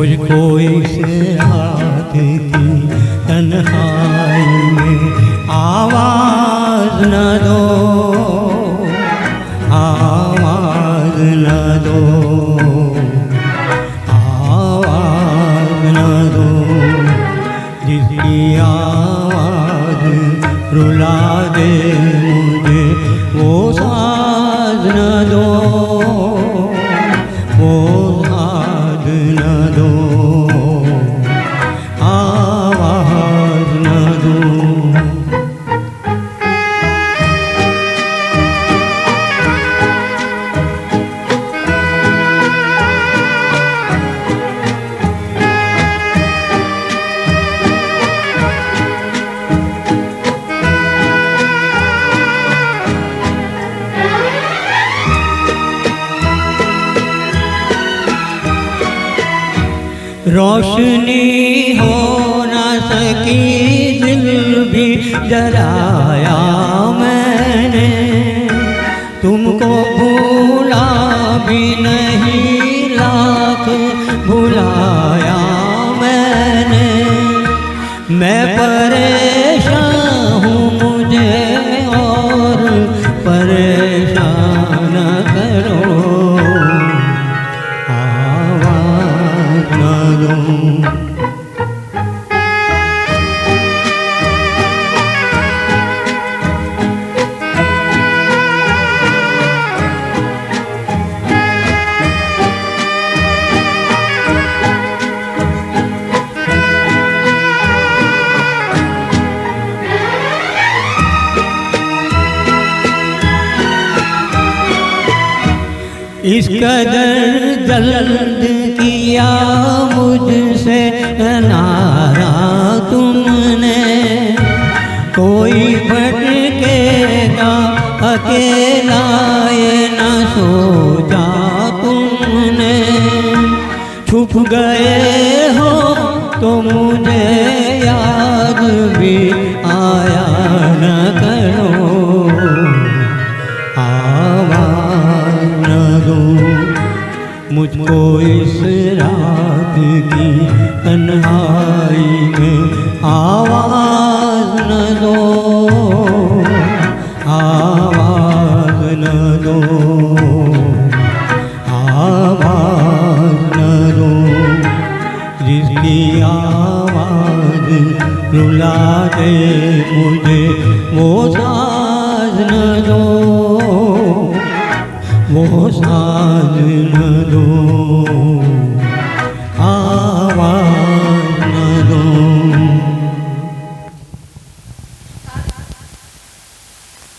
मुझको इस रात की तन्हाई में आवाज न दो, आवाज न दो, आवाज न दो, जिसकी आवाज रुला दे मुझे वो साज न दो, वो साज न दो, आवाज न दो। रोशनी हो न सकी दिल भी जलाया मैंने, तुमको भूला भी नहीं लाख भुलाया मैंने। मैं परेशान हूँ मुझे और परेशान न करो, इस कदर दर्द किया मुझसे नारा तुमने, कोई भटकेगा अकेला ये न सोचा तुमने। छुप गए हो तो मुझे याद भी आया न करो, मुझको इस रात की तन्हाई में आवाज न दो, आवाज न दो, आवाज न दो, जिसकी आवाज रुला दे मुझे वो साज न दो, वो साज न दो।